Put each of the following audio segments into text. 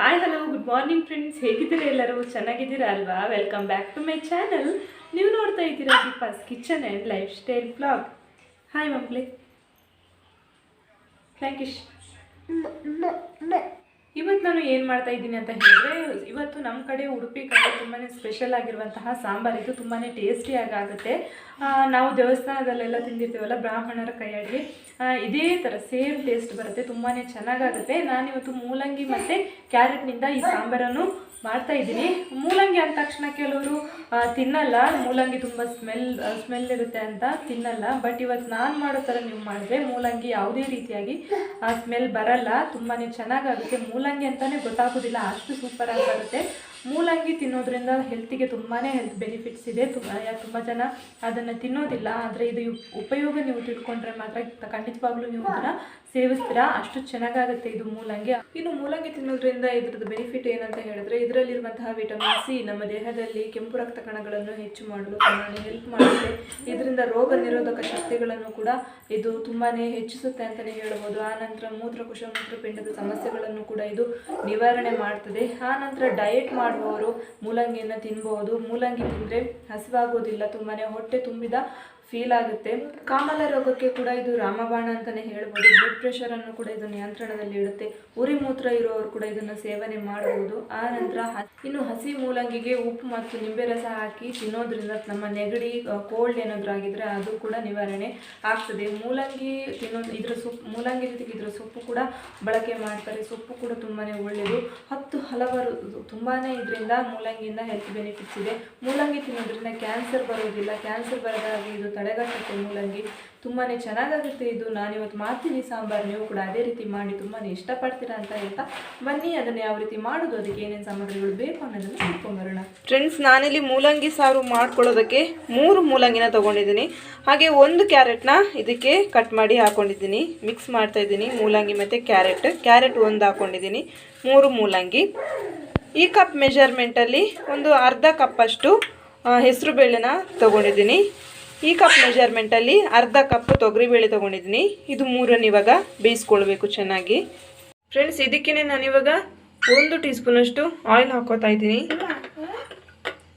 Hi hello good morning friends, ಹೇಗಿದ್ದೀರಾ? ಎಲ್ಲರೂ ಚೆನ್ನಾಗಿದ್ದೀರಾ ಅಲ್ವಾ? Welcome back to my channel. ನೀವು ನೋಡ್ತಾ ಇದ್ದೀರಾ Deepa's kitchen and life style blog. Hi ಮಕ್ಕಳೇ, ಥ್ಯಾಂಕ್ ಯು. ಇವತ್ತು ನಾನು ಏನು ಮಾಡ್ತಾ ಇದ್ದೀನಿ ಅಂತ ಹೇಳಿದ್ರೆ, ಇವತ್ತು ನಮ್ಮ ಕಡೆ ಉಡುಪಿ ಕಡೆ ತುಂಬಾ ಸ್ಪೆಷಲ್ ಆಗಿರುವಂತಹ ಸಾಂಬಾರು. ಇದು ತುಂಬಾ ಟೇಸ್ಟಿಯಾಗಿ ಆಗುತ್ತೆ. ನಾವು ದೇವಸ್ಥಾನದಲ್ಲೆಲ್ಲ ತಿಂದಿರ್ತೀವಲ್ಲ, ಬ್ರಾಹ್ಮಣರ ಕೈ ಅಡುಗೆ, ಇದೇ ಥರ ಸೇಮ್ ಟೇಸ್ಟ್ ಬರುತ್ತೆ, ತುಂಬಾ ಚೆನ್ನಾಗಾಗುತ್ತೆ. ನಾನಿವತ್ತು ಮೂಲಂಗಿ ಮತ್ತು ಕ್ಯಾರೆಟ್ನಿಂದ ಈ ಸಾಂಬಾರನ್ನು ಮಾಡ್ತಾ ಇದ್ದೀನಿ. ಮೂಲಂಗಿ ಅಂದ ತಕ್ಷಣ ಕೆಲವರು ತಿನ್ನಲ್ಲ, ಮೂಲಂಗಿ ತುಂಬ ಸ್ಮೆಲ್ ಇರುತ್ತೆ ಅಂತ ತಿನ್ನಲ್ಲ. ಬಟ್ ಇವತ್ತು ನಾನು ಮಾಡೋ ಥರ ನೀವು ಮಾಡಿದ್ರೆ ಮೂಲಂಗಿ ಯಾವುದೇ ರೀತಿಯಾಗಿ ಸ್ಮೆಲ್ ಬರಲ್ಲ, ತುಂಬಾ ಚೆನ್ನಾಗಾಗುತ್ತೆ. ಮೂಲಂಗಿ ಅಂತಲೇ ಗೊತ್ತಾಗೋದಿಲ್ಲ, ಅಷ್ಟು ಸೂಪರಾಗಿ ಬರುತ್ತೆ. ಮೂಲಂಗಿ ತಿನ್ನೋದ್ರಿಂದ ಹೆಲ್ತಿಗೆ ತುಂಬಾ ಹೆಲ್ತ್ ಬೆನಿಫಿಟ್ಸ್ ಇದೆ. ತುಂಬ ಜನ ಅದನ್ನು ತಿನ್ನೋದಿಲ್ಲ, ಆದರೆ ಇದು ಉಪಯೋಗ ನೀವು ತಿಳ್ಕೊಂಡ್ರೆ ಮಾತ್ರ ಖಂಡಿತವಾಗ್ಲೂ ನೀವು ಅದನ್ನು ಸೇವಿಸ್ತೀರಾ, ಅಷ್ಟು ಚೆನ್ನಾಗಾಗುತ್ತೆ ಇದು ಮೂಲಂಗಿ. ಇನ್ನು ಮೂಲಂಗಿ ತಿನ್ನೋದ್ರಿಂದ ಇದ್ರದ್ದು ಬೆನಿಫಿಟ್ ಏನಂತ ಹೇಳಿದ್ರೆ, ಇದರಲ್ಲಿರುವಂತಹ ವಿಟಮಿನ್ ಸಿ ನಮ್ಮ ದೇಹದಲ್ಲಿ ಕೆಂಪು ರಕ್ತ ಕಣಗಳನ್ನು ಹೆಚ್ಚು ಮಾಡಲು ತುಂಬಾ ಹೆಲ್ಪ್ ಮಾಡುತ್ತೆ. ಇದರಿಂದ ರೋಗ ನಿರೋಧಕ ಶಕ್ತಿಗಳನ್ನು ಕೂಡ ಇದು ತುಂಬಾ ಹೆಚ್ಚಿಸುತ್ತೆ ಅಂತಲೇ ಹೇಳ್ಬೋದು. ಆನಂತರ ಮೂತ್ರಕೋಶ ಮೂತ್ರಪಿಂಡದ ಸಮಸ್ಯೆಗಳನ್ನು ಕೂಡ ಇದು ನಿವಾರಣೆ ಮಾಡ್ತದೆ. ಆನಂತರ ಡಯಟ್ ಮಾಡುವವರು ಮೂಲಂಗಿಯನ್ನು ತಿನ್ಬಹುದು. ಮೂಲಂಗಿ ತಿಂದರೆ ಹಸಿವಾಗೋದಿಲ್ಲ, ತುಂಬಾ ಹೊಟ್ಟೆ ತುಂಬಿದ ಫೀಲ್ ಆಗುತ್ತೆ. ಕಾಮಲ ರೋಗಕ್ಕೆ ಕೂಡ ಇದು ರಾಮಬಾಣ ಅಂತಲೇ ಹೇಳ್ಬೋದು. ಬ್ಲಡ್ ಪ್ರೆಷರನ್ನು ಕೂಡ ಇದು ನಿಯಂತ್ರಣದಲ್ಲಿ ಇಡುತ್ತೆ. ಉರಿ ಮೂತ್ರ ಇರೋರು ಕೂಡ ಇದನ್ನು ಸೇವನೆ ಮಾಡಬಹುದು. ಆ ನಂತರ ಇನ್ನು ಹಸಿ ಮೂಲಂಗಿಗೆ ಉಪ್ಪು ಮತ್ತು ನಿಂಬೆ ರಸ ಹಾಕಿ ತಿನ್ನೋದ್ರಿಂದ ನಮ್ಮ ನೆಗಡಿ ಕೋಲ್ಡ್ ಏನಾದರೂ ಆಗಿದ್ರೆ ಅದು ಕೂಡ ನಿವಾರಣೆ ಆಗ್ತದೆ. ಮೂಲಂಗಿ ಮೂಲಂಗಿ ಜೊತೆಗೆ ಇದರ ಸೊಪ್ಪು ಕೂಡ ಬಳಕೆ ಮಾಡ್ತಾರೆ. ಸೊಪ್ಪು ಕೂಡ ತುಂಬಾ ಒಳ್ಳೆಯದು. ಹಲವಾರು ತುಂಬಾ ಇದರಿಂದ ಮೂಲಂಗಿಯಿಂದ ಹೆಲ್ತ್ ಬೆನಿಫಿಟ್ಸ್ ಇದೆ. ಮೂಲಂಗಿ ತಿನ್ನೋದ್ರಿಂದ ಕ್ಯಾನ್ಸರ್ ಬರೋದಿಲ್ಲ, ಕ್ಯಾನ್ಸರ್ ಬರದಾಗಿ ಇದು ತಡೆಗಟ್ಟುತ್ತೆ. ಮೂಲಂಗಿ ತುಂಬಾ ಚೆನ್ನಾಗಾಗುತ್ತೆ. ಇದು ನಾನಿವತ್ತು ಮಾಡ್ತೀನಿ ಸಾಂಬಾರು, ನೀವು ಕೂಡ ಅದೇ ರೀತಿ ಮಾಡಿ ತುಂಬಾ ಇಷ್ಟಪಡ್ತೀರಾ ಅಂತ ಹೇಳ್ತಾ ಬನ್ನಿ ಅದನ್ನು ಯಾವ ರೀತಿ ಮಾಡೋದು, ಅದಕ್ಕೆ ಏನೇನು ಸಾಮಗ್ರಿಗಳು ಬೇಕು ಅನ್ನೋದನ್ನು ತಿಳ್ಕೊಂಬರೋಣ. ಫ್ರೆಂಡ್ಸ್, ನಾನಿಲ್ಲಿ ಮೂಲಂಗಿ ಸಾರು ಮಾಡ್ಕೊಳ್ಳೋದಕ್ಕೆ 3 ಮೂಲಂಗಿನ ತೊಗೊಂಡಿದ್ದೀನಿ. ಹಾಗೆ 1 ಕ್ಯಾರೆಟ್ನ ಇದಕ್ಕೆ ಕಟ್ ಮಾಡಿ ಹಾಕ್ಕೊಂಡಿದ್ದೀನಿ. ಮಿಕ್ಸ್ ಮಾಡ್ತಾ ಇದ್ದೀನಿ ಮೂಲಂಗಿ ಮತ್ತು ಕ್ಯಾರೆಟ್ 1 ಹಾಕ್ಕೊಂಡಿದ್ದೀನಿ. 3 ಮೂಲಂಗಿ. ಈ ಕಪ್ ಮೆಜರ್ಮೆಂಟಲ್ಲಿ ಒಂದು ಅರ್ಧ ಕಪ್ಪಷ್ಟು ಹೆಸರು ಬೇಳೆನ ತೊಗೊಂಡಿದ್ದೀನಿ. ಈ ಕಪ್ ಮೆಜರ್ಮೆಂಟಲ್ಲಿ ಅರ್ಧ ಕಪ್ ತೊಗರಿಬೇಳೆ ತೊಗೊಂಡಿದ್ದೀನಿ. ಇದು 3 ಇವಾಗ ಬೇಯಿಸ್ಕೊಳ್ಬೇಕು ಚೆನ್ನಾಗಿ. ಫ್ರೆಂಡ್ಸ್, ಇದಕ್ಕೇ ನಾನಿವಾಗ 1 ಟೀ ಸ್ಪೂನಷ್ಟು ಆಯಿಲ್ ಹಾಕೋತಾ ಇದ್ದೀನಿ.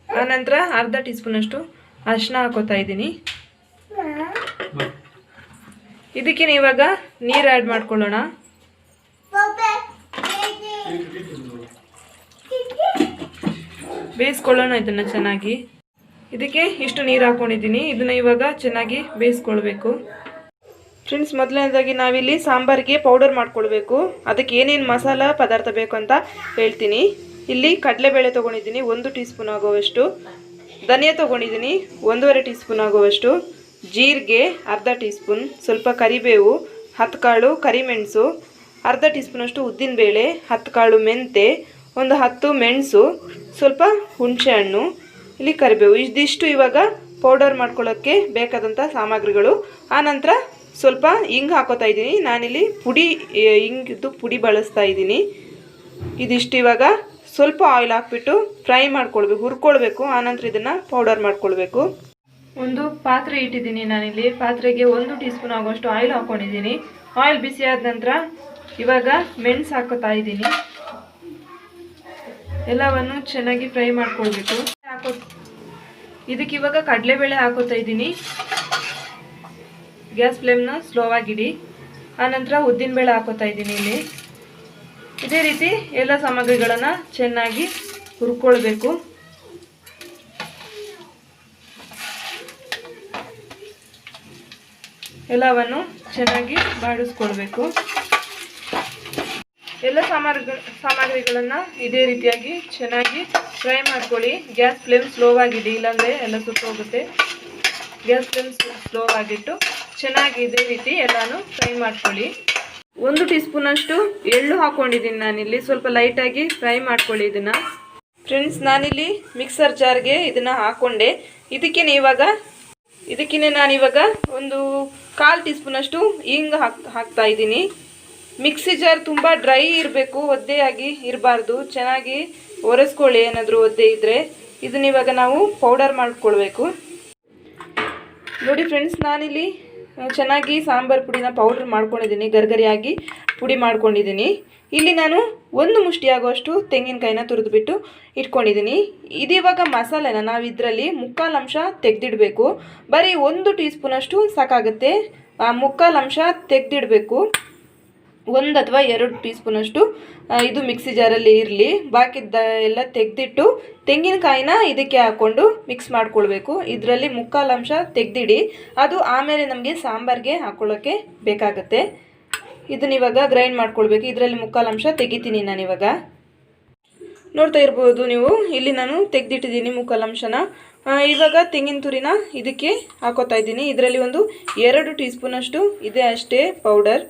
ಆನಂತರ ಅರ್ಧ ಟೀ ಸ್ಪೂನಷ್ಟು ಅರಿಶಿನ ಹಾಕೋತಾ ಇದ್ದೀನಿ. ಇದಕ್ಕೆ ಇವಾಗ ನೀರು ಆ್ಯಡ್ ಮಾಡ್ಕೊಳ್ಳೋಣ. ಬೇಯಿಸ್ಕೊಳ್ಳೋಣ ಇದನ್ನು ಚೆನ್ನಾಗಿ. ಇದಕ್ಕೆ ಇಷ್ಟು ನೀರು ಹಾಕ್ಕೊಂಡಿದ್ದೀನಿ. ಇದನ್ನು ಇವಾಗ ಚೆನ್ನಾಗಿ ಬೇಯಿಸ್ಕೊಳ್ಬೇಕು. ಫ್ರೆಂಡ್ಸ್, ಮೊದಲನೇದಾಗಿ ನಾವಿಲ್ಲಿ ಸಾಂಬಾರಿಗೆ ಪೌಡರ್ ಮಾಡ್ಕೊಳ್ಬೇಕು. ಅದಕ್ಕೆ ಏನೇನು ಮಸಾಲ ಪದಾರ್ಥ ಬೇಕು ಅಂತ ಹೇಳ್ತೀನಿ. ಇಲ್ಲಿ ಕಡಲೆಬೇಳೆ ತೊಗೊಂಡಿದ್ದೀನಿ 1 ಟೀ ಸ್ಪೂನ್ ಆಗುವಷ್ಟು, ಧನಿಯಾ ತೊಗೊಂಡಿದ್ದೀನಿ 1.5 ಟೀ ಸ್ಪೂನ್ ಆಗುವಷ್ಟು, ಜೀರಿಗೆ ಅರ್ಧ ಟೀ ಸ್ಪೂನ್, ಸ್ವಲ್ಪ ಕರಿಬೇವು, 10 ಕಾಳು ಕರಿಮೆಣಸು, ಅರ್ಧ ಟೀ ಸ್ಪೂನಷ್ಟು ಉದ್ದಿನಬೇಳೆ, 10 ಕಾಳು ಮೆಂತೆ, ಒಂದು 10 ಮೆಣಸು, ಸ್ವಲ್ಪ ಹುಣಸೆ ಹಣ್ಣು, ಇಲ್ಲಿ ಕರಿಬೇವು. ಇದಿಷ್ಟು ಇವಾಗ ಪೌಡರ್ ಮಾಡ್ಕೊಳ್ಳೋಕ್ಕೆ ಬೇಕಾದಂಥ ಸಾಮಗ್ರಿಗಳು. ಆನಂತರ ಸ್ವಲ್ಪ ಹಿಂಗೆ ಹಾಕೋತಾ ಇದ್ದೀನಿ. ನಾನಿಲ್ಲಿ ಹಿಂಗಿದ್ದು ಪುಡಿ ಬಳಸ್ತಾ ಇದ್ದೀನಿ. ಇದಿಷ್ಟು ಇವಾಗ ಸ್ವಲ್ಪ ಆಯಿಲ್ ಹಾಕ್ಬಿಟ್ಟು ಫ್ರೈ ಮಾಡ್ಕೊಳ್ಬೇಕು, ಹುರ್ಕೊಳ್ಬೇಕು. ಆನಂತರ ಇದನ್ನು ಪೌಡರ್ ಮಾಡ್ಕೊಳ್ಬೇಕು. ಒಂದು ಪಾತ್ರೆ ಇಟ್ಟಿದ್ದೀನಿ ನಾನಿಲ್ಲಿ. ಪಾತ್ರೆಗೆ 1 ಟೀ ಸ್ಪೂನ್ ಆಗುವಷ್ಟು ಆಯಿಲ್ ಹಾಕ್ಕೊಂಡಿದ್ದೀನಿ. ಆಯಿಲ್ ಬಿಸಿ ಆದ ನಂತರ ಇವಾಗ ಮೆಣಸು ಹಾಕೋತಾ ಇದ್ದೀನಿ. ಎಲ್ಲವನ್ನು ಚೆನ್ನಾಗಿ ಫ್ರೈ ಮಾಡ್ಕೊಳ್ಬೇಕು. ಇದಕ್ಕೆ ಇವಾಗ ಕಡಲೆಬೇಳೆ ಹಾಕೋತಾ ಇದ್ದೀನಿ. ಗ್ಯಾಸ್ ಫ್ಲೇಮ್ನ ಸ್ಲೋ ಆಗಿಡಿ. ಆನಂತರ ಉದ್ದಿನಬೇಳೆ ಹಾಕೋತಾ ಇದ್ದೀನಿ ಇಲ್ಲಿ. ಇದೇ ರೀತಿ ಎಲ್ಲ ಸಾಮಗ್ರಿಗಳನ್ನು ಚೆನ್ನಾಗಿ ಹುರ್ಕೊಳ್ಬೇಕು. ಎಲ್ಲವನ್ನು ಚೆನ್ನಾಗಿ ಬಾಡಿಸ್ಕೊಳ್ಬೇಕು. ಎಲ್ಲ ಸಾಮಗ್ರಿಗಳನ್ನು ಇದೇ ರೀತಿಯಾಗಿ ಚೆನ್ನಾಗಿ ಫ್ರೈ ಮಾಡ್ಕೊಳ್ಳಿ. ಗ್ಯಾಸ್ ಫ್ಲೇಮ್ ಸ್ಲೋ ಆಗಿಡಿ, ಇಲ್ಲಾಂದರೆ ಎಲ್ಲ ಸುಟ್ಟೋಗುತ್ತೆ. ಗ್ಯಾಸ್ ಫ್ಲೇಮ್ ಸ್ಲೋ ಆಗಿಟ್ಟು ಚೆನ್ನಾಗಿ ಇದೇ ರೀತಿ ಎಲ್ಲನೂ ಫ್ರೈ ಮಾಡ್ಕೊಳ್ಳಿ. 1 ಟೀ ಸ್ಪೂನಷ್ಟು ಎಳ್ಳು ಹಾಕ್ಕೊಂಡಿದ್ದೀನಿ ನಾನಿಲ್ಲಿ. ಸ್ವಲ್ಪ ಲೈಟಾಗಿ ಫ್ರೈ ಮಾಡ್ಕೊಳ್ಳಿ ಇದನ್ನು. ಫ್ರೆಂಡ್ಸ್, ನಾನಿಲ್ಲಿ ಮಿಕ್ಸರ್ ಜಾರ್ಗೆ ಇದನ್ನು ಹಾಕ್ಕೊಂಡೆ. ಇದಕ್ಕೇ ನಾನಿವಾಗ ಒಂದು 1/4 ಟೀ ಸ್ಪೂನಷ್ಟು ಹಿಂಗೆ ಹಾಕ್ತಾ ಇದ್ದೀನಿ. ಮಿಕ್ಸಿ ಜಾರ್ ತುಂಬ ಡ್ರೈ ಇರಬೇಕು, ಒದ್ದೆಯಾಗಿ ಇರಬಾರ್ದು. ಚೆನ್ನಾಗಿ ಒರೆಸ್ಕೊಳ್ಳಿ ಏನಾದರೂ ಒದ್ದೆ ಇದ್ದರೆ. ಇದನ್ನ ಇವಾಗ ನಾವು ಪೌಡರ್ ಮಾಡ್ಕೊಳ್ಬೇಕು. ನೋಡಿ ಫ್ರೆಂಡ್ಸ್, ನಾನಿಲ್ಲಿ ಚೆನ್ನಾಗಿ ಸಾಂಬಾರು ಪುಡಿನ ಪೌಡ್ರ್ ಮಾಡ್ಕೊಂಡಿದ್ದೀನಿ, ಗರ್ಗರಿಯಾಗಿ ಪುಡಿ ಮಾಡ್ಕೊಂಡಿದ್ದೀನಿ. ಇಲ್ಲಿ ನಾನು 1 ಮುಷ್ಟಿ ಆಗುವಷ್ಟು ತೆಂಗಿನಕಾಯಿನ ತುರಿದುಬಿಟ್ಟು ಇಟ್ಕೊಂಡಿದ್ದೀನಿ. ಇದಿವಾಗ ಮಸಾಲೆನ ನಾವು ಇದರಲ್ಲಿ 1/4 ಅಂಶ ತೆಗೆದಿಡಬೇಕು. ಬರೀ 1 ಟೀ ಸ್ಪೂನಷ್ಟು ಸಾಕಾಗುತ್ತೆ. ಆ 1/4 ಅಂಶ ತೆಗೆದಿಡಬೇಕು. 1 ಅಥವಾ 2 ಟೀ ಸ್ಪೂನಷ್ಟು ಇದು ಮಿಕ್ಸಿ ಜಾರಲ್ಲಿ ಇರಲಿ. ಬಾಕಿದ್ದ ಎಲ್ಲ ತೆಗೆದಿಟ್ಟು ತೆಂಗಿನಕಾಯಿನ ಇದಕ್ಕೆ ಹಾಕ್ಕೊಂಡು ಮಿಕ್ಸ್ ಮಾಡ್ಕೊಳ್ಬೇಕು. ಇದರಲ್ಲಿ 1/4 ಅಂಶ ತೆಗೆದಿಡಿ, ಅದು ಆಮೇಲೆ ನಮಗೆ ಸಾಂಬಾರಿಗೆ ಹಾಕ್ಕೊಳ್ಳೋಕ್ಕೆ ಬೇಕಾಗುತ್ತೆ. ಇದನ್ನ ಇವಾಗ ಗ್ರೈಂಡ್ ಮಾಡ್ಕೊಳ್ಬೇಕು. ಇದರಲ್ಲಿ 1/4 ಅಂಶ ತೆಗಿತೀನಿ ನಾನಿವಾಗ. ನೋಡ್ತಾ ಇರ್ಬೋದು ನೀವು, ಇಲ್ಲಿ ನಾನು ತೆಗೆದಿಟ್ಟಿದ್ದೀನಿ 1/4 ಅಂಶನ. ಇವಾಗ ತೆಂಗಿನ ತುರಿನ ಇದಕ್ಕೆ ಹಾಕೋತಾ ಇದ್ದೀನಿ. ಇದರಲ್ಲಿ ಒಂದು 2 ಟೀ ಸ್ಪೂನಷ್ಟು ಇದೆ ಅಷ್ಟೇ ಪೌಡರ್.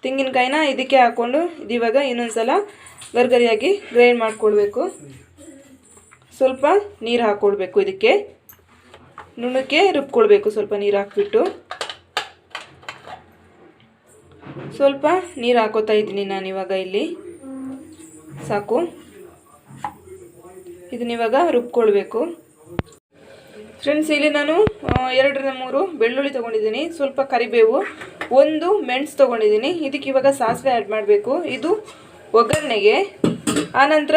ತೆಂಗಿನಕಾಯಿನ ಇದಕ್ಕೆ ಹಾಕ್ಕೊಂಡು ಇದಿವಾಗ ಇನ್ನೊಂದ್ಸಲ ಗರ್ಗರಿಯಾಗಿ ಗ್ರೈಂಡ್ ಮಾಡ್ಕೊಳ್ಬೇಕು. ಸ್ವಲ್ಪ ನೀರು ಹಾಕ್ಕೊಳ್ಬೇಕು, ಇದಕ್ಕೆ ನುಣ್ಣಕ್ಕೆ ರುಬ್ಕೊಳ್ಬೇಕು. ಸ್ವಲ್ಪ ನೀರು ಹಾಕ್ಬಿಟ್ಟು ಸ್ವಲ್ಪ ನೀರು ಹಾಕೋತಾ ಇದ್ದೀನಿ ನಾನಿವಾಗ. ಇಲ್ಲಿ ಸಾಕು. ಇದನ್ನಿವಾಗ ರುಬ್ಕೊಳ್ಬೇಕು. ಫ್ರೆಂಡ್ಸ್, ಇಲ್ಲಿ ನಾನು 2 ರಿಂದ 3 ಬೆಳ್ಳುಳ್ಳಿ ತೊಗೊಂಡಿದ್ದೀನಿ, ಸ್ವಲ್ಪ ಕರಿಬೇವು, 1 ಮೆಣಸು ತೊಗೊಂಡಿದ್ದೀನಿ. ಇದಕ್ಕೆ ಇವಾಗ ಸಾಸಿವೆ ಆ್ಯಡ್ ಮಾಡಬೇಕು, ಇದು ಒಗ್ಗರಣೆಗೆ. ಆನಂತರ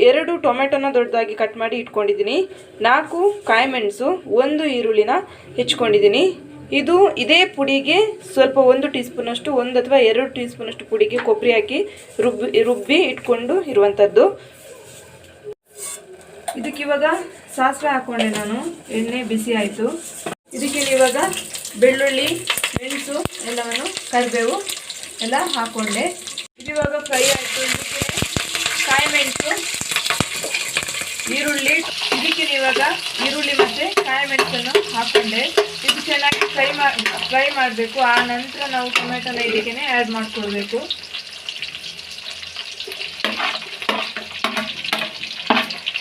2 ಟೊಮೆಟೊನ ದೊಡ್ಡದಾಗಿ ಕಟ್ ಮಾಡಿ ಇಟ್ಕೊಂಡಿದ್ದೀನಿ, 4 ಕಾಯಿಮೆಣಸು, 1 ಈರುಳ್ಳಿನ ಹೆಚ್ಕೊಂಡಿದ್ದೀನಿ. ಇದೇ ಪುಡಿಗೆ ಸ್ವಲ್ಪ 1 ಟೀ ಸ್ಪೂನಷ್ಟು 1 ಅಥವಾ 2 ಟೀ ಸ್ಪೂನಷ್ಟು ಪುಡಿಗೆ ಕೊಬ್ಬರಿ ಹಾಕಿ ರುಬ್ಬಿ ಇಟ್ಕೊಂಡು ಇರುವಂಥದ್ದು. ಇದಕ್ಕಿವಾಗ ಸಾಸಿವೆ ಹಾಕ್ಕೊಂಡೆ ನಾನು, ಎಣ್ಣೆ ಬಿಸಿ ಆಯಿತು. ಇದಕ್ಕೆ ಇವಾಗ ಬೆಳ್ಳುಳ್ಳಿ, ಮೆಣಸು ಎಲ್ಲವನ್ನು, ಕರಿಬೇವು ಎಲ್ಲ ಹಾಕ್ಕೊಂಡೆ. ಇದಿವಾಗ ಫ್ರೈ ಆಯಿತು. ಇದಕ್ಕೆ ಕಾಯಿಮೆಣಸು, ಈರುಳ್ಳಿ, ಇದಕ್ಕೆ ಇವಾಗ ಈರುಳ್ಳಿ ಮತ್ತು ಕಾಯಿಮೆಣಸನ್ನು ಹಾಕ್ಕೊಂಡೆ. ಇದು ಚೆನ್ನಾಗಿ ಫ್ರೈ ಮಾಡಬೇಕು. ಆ ನಂತರ ನಾವು ಟೊಮೆಟೊನ ಇದಕ್ಕೆ ಆ್ಯಡ್ ಮಾಡಿಕೊಳ್ಬೇಕು.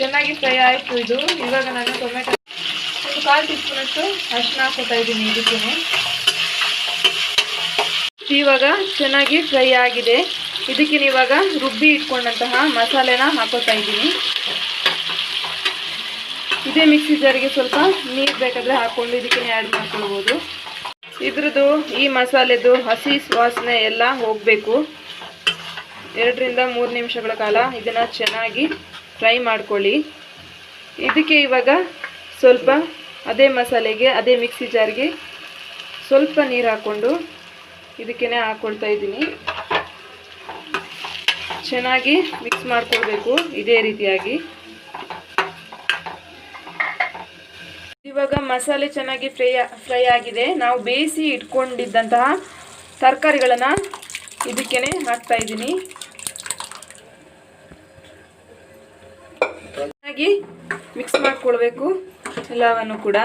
ಚೆನ್ನಾಗಿ ಫ್ರೈ ಆಯಿತು ಇದು. ಇವಾಗ ನಾನು ಟೊಮೆಟೊ ಒಂದು 1/4 ಟೀ ಸ್ಪೂನಷ್ಟು ಅರಿಶಿನ ಹಾಕೋತಾ ಇದ್ದೀನಿ ಇದಕ್ಕೆ. ಇವಾಗ ಚೆನ್ನಾಗಿ ಫ್ರೈ ಆಗಿದೆ. ಇದಕ್ಕೆ ಇವಾಗ ರುಬ್ಬಿ ಇಟ್ಕೊಂಡಂತಹ ಮಸಾಲೆನ ಹಾಕೋತಾ ಇದ್ದೀನಿ. ಇದೇ ಮಿಕ್ಸಿ ಜಾರಿಗೆ ಸ್ವಲ್ಪ ನೀರು ಬೇಕಾದರೆ ಹಾಕ್ಕೊಂಡು ಇದಕ್ಕೆ ಆ್ಯಡ್ ಮಾಡ್ಕೊಳ್ಬೋದು. ಇದ್ರದ್ದು ಈ ಮಸಾಲೆದು ಹಸಿ ವಾಸನೆ ಎಲ್ಲ ಹೋಗಬೇಕು. 2 ರಿಂದ 3 ನಿಮಿಷಗಳ ಕಾಲ ಇದನ್ನು ಚೆನ್ನಾಗಿ ಫ್ರೈ ಮಾಡ್ಕೊಳ್ಳಿ. ಇದಕ್ಕೆ ಇವಾಗ ಸ್ವಲ್ಪ ಅದೇ ಮಸಾಲೆಗೆ, ಅದೇ ಮಿಕ್ಸಿ ಜಾರ್ಗೆ ಸ್ವಲ್ಪ ನೀರು ಹಾಕ್ಕೊಂಡು ಇದಕ್ಕೆ ಹಾಕ್ಕೊಳ್ತಾ ಇದ್ದೀನಿ. ಚೆನ್ನಾಗಿ ಮಿಕ್ಸ್ ಮಾಡ್ಕೊಳ್ಬೇಕು ಇದೇ ರೀತಿಯಾಗಿ. ಇವಾಗ ಮಸಾಲೆ ಚೆನ್ನಾಗಿ ಫ್ರೈ ಆಗಿದೆ. ನಾವು ಬೇಯಿಸಿ ಇಟ್ಕೊಂಡಿದ್ದಂತಹ ತರಕಾರಿಗಳನ್ನು ಇದಕ್ಕೆ ಹಾಕ್ತಾ ಇದ್ದೀನಿ. ಚೆನ್ನಾಗಿ ಮಿಕ್ಸ್ ಮಾಡ್ಕೊಳ್ಬೇಕು ಎಲ್ಲವನ್ನು ಕೂಡ.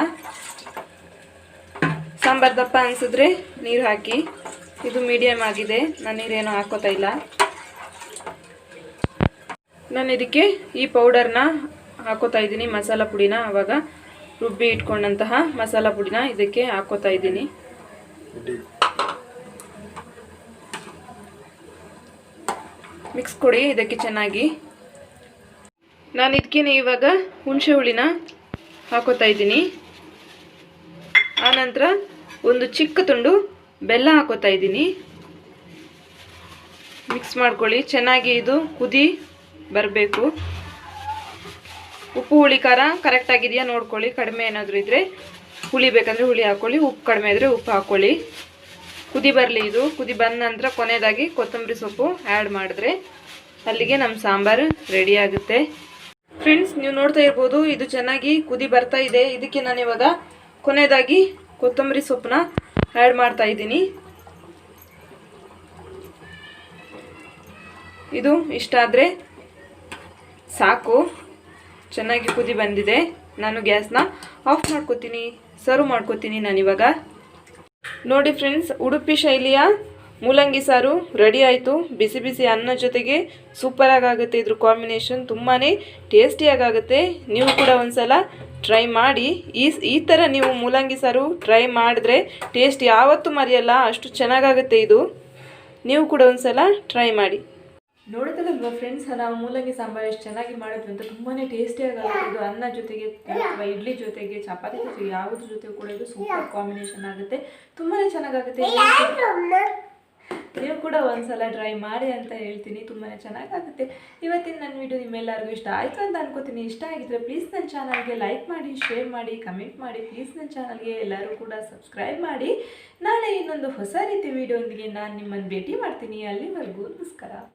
ಸಾಂಬಾರು ದಪ್ಪ ಅನಿಸಿದ್ರೆ ನೀರು ಹಾಕಿ. ಇದು ಮೀಡಿಯಮ್ ಆಗಿದೆ, ನಾನು ನೀರೇನು ಹಾಕೋತಾ ಇಲ್ಲ. ನಾನು ಇದಕ್ಕೆ ಈ ಪೌಡರ್ನ ಹಾಕೋತಾ ಇದ್ದೀನಿ, ಮಸಾಲ ಪುಡಿನ. ಆವಾಗ ರುಬ್ಬಿ ಇಟ್ಕೊಂಡಂತಹ ಮಸಾಲ ಪುಡಿನ ಇದಕ್ಕೆ ಹಾಕೋತಾ ಇದ್ದೀನಿ. ಮಿಕ್ಸ್ ಕೊಡಿ ಇದಕ್ಕೆ ಚೆನ್ನಾಗಿ. ನಾನು ಇದಕ್ಕೆ ಇವಾಗ ಹುಣಸೆ ಹುಳಿನ ಹಾಕೋತಾ ಇದ್ದೀನಿ. ಆನಂತರ ಒಂದು ಚಿಕ್ಕ ತುಂಡು ಬೆಲ್ಲ ಹಾಕೋತಾ ಇದ್ದೀನಿ. ಮಿಕ್ಸ್ ಮಾಡ್ಕೊಳ್ಳಿ ಚೆನ್ನಾಗಿ. ಇದು ಕುದಿ ಬರಬೇಕು. ಉಪ್ಪು ಹುಳಿ ಖಾರ ಕರೆಕ್ಟ್ ಆಗಿದೆಯಾ ನೋಡ್ಕೊಳ್ಳಿ. ಕಡಿಮೆ ಏನಾದರೂ ಇದ್ದರೆ ಹುಳಿ ಬೇಕಂದರೆ ಹುಳಿ ಹಾಕ್ಕೊಳ್ಳಿ, ಉಪ್ಪು ಕಡಿಮೆ ಇದ್ದರೆ ಉಪ್ಪು ಹಾಕ್ಕೊಳ್ಳಿ. ಕುದಿ ಬರಲಿ. ಇದು ಕುದಿ ಬಂದ ನಂತರ ಕೊನೆಯದಾಗಿ ಕೊತ್ತಂಬರಿ ಸೊಪ್ಪು ಆ್ಯಡ್ ಮಾಡಿದ್ರೆ ಅಲ್ಲಿಗೆ ನಮ್ಮ ಸಾಂಬಾರು ರೆಡಿ ಆಗುತ್ತೆ. ಫ್ರೆಂಡ್ಸ್, ನೀವು ನೋಡ್ತಾ ಇರ್ಬೋದು, ಇದು ಚೆನ್ನಾಗಿ ಕುದಿ ಬರ್ತಾ ಇದೆ. ಇದಕ್ಕೆ ನಾನು ಇವಾಗ ಕೊನೆಯದಾಗಿ ಕೊತ್ತಂಬರಿ ಸೊಪ್ಪನ್ನ ಆ್ಯಡ್ ಮಾಡ್ತಾ ಇದ್ದೀನಿ. ಇದು ಇಷ್ಟ ಆದರೆ ಸಾಕು. ಚೆನ್ನಾಗಿ ಕುದಿ ಬಂದಿದೆ. ನಾನು ಗ್ಯಾಸ್ನ ಆಫ್ ಮಾಡ್ಕೋತೀನಿ, ಸರ್ವ್ ಮಾಡ್ಕೋತೀನಿ ನಾನಿವಾಗ. ನೋಡಿ ಫ್ರೆಂಡ್ಸ್, ಉಡುಪಿ ಶೈಲಿಯ ಮೂಲಂಗಿ ಸಾರು ರೆಡಿ ಆಯಿತು. ಬಿಸಿ ಬಿಸಿ ಅನ್ನ ಜೊತೆಗೆ ಸೂಪರಾಗಿ ಆಗುತ್ತೆ. ಇದ್ರ ಕಾಂಬಿನೇಷನ್ ತುಂಬಾ ಟೇಸ್ಟಿಯಾಗುತ್ತೆ. ನೀವು ಕೂಡ ಒಂದ್ಸಲ ಟ್ರೈ ಮಾಡಿ. ಈ ಥರ ನೀವು ಮೂಲಂಗಿ ಸಾರು ಟ್ರೈ ಮಾಡಿದ್ರೆ ಟೇಸ್ಟ್ ಯಾವತ್ತೂ ಮರೆಯಲ್ಲ, ಅಷ್ಟು ಚೆನ್ನಾಗಾಗುತ್ತೆ ಇದು. ನೀವು ಕೂಡ ಒಂದ್ಸಲ ಟ್ರೈ ಮಾಡಿ. ನೋಡಿದ್ರಲ್ವ ಫ್ರೆಂಡ್ಸ್, ನಾವು ಮೂಲಂಗಿ ಸಾಂಬಾರು ಎಷ್ಟು ಚೆನ್ನಾಗಿ ಮಾಡಿದ್ವಿ ಅಂತ. ತುಂಬಾ ಟೇಸ್ಟಿಯಾಗಿ ಆಗುತ್ತೆ ಇದು. ಅನ್ನ ಜೊತೆಗೆ ಅಥವಾ ಇಡ್ಲಿ ಜೊತೆಗೆ, ಚಪಾತಿ ಜೊತೆಗೆ, ಯಾವುದ್ರ ಜೊತೆಗೆ ಕೂಡ ಇದು ಸೂಪರ್ ಕಾಂಬಿನೇಷನ್ ಆಗುತ್ತೆ. ತುಂಬಾ ಚೆನ್ನಾಗಾಗುತ್ತೆ. ನೀವು ಕೂಡ ಒಂದ್ಸಲ ಟ್ರೈ ಮಾಡಿ ಅಂತ ಹೇಳ್ತೀನಿ. ತುಂಬಾ ಚೆನ್ನಾಗಾಗುತ್ತೆ. ಇವತ್ತಿನ ನನ್ನ ವಿಡಿಯೋ ನಿಮ್ಮೆಲ್ಲರಿಗೂ ಇಷ್ಟ ಆಯಿತು ಅಂತ ಅನ್ಕೋತೀನಿ. ಇಷ್ಟ ಆಗಿದ್ರೆ ಪ್ಲೀಸ್ ನನ್ನ ಚಾನಲ್ಗೆ ಲೈಕ್ ಮಾಡಿ, ಶೇರ್ ಮಾಡಿ, ಕಮೆಂಟ್ ಮಾಡಿ. ಪ್ಲೀಸ್ ನನ್ನ ಚಾನಲ್ಗೆ ಎಲ್ಲರೂ ಕೂಡ ಸಬ್ಸ್ಕ್ರೈಬ್ ಮಾಡಿ. ನಾಳೆ ಇನ್ನೊಂದು ಹೊಸ ರೀತಿ ವಿಡಿಯೋದೊಂದಿಗೆ ನಾನು ನಿಮ್ಮನ್ನು ಭೇಟಿ ಮಾಡ್ತೀನಿ. ಅಲ್ಲಿವರೆಗೂ ನಮಸ್ಕಾರ.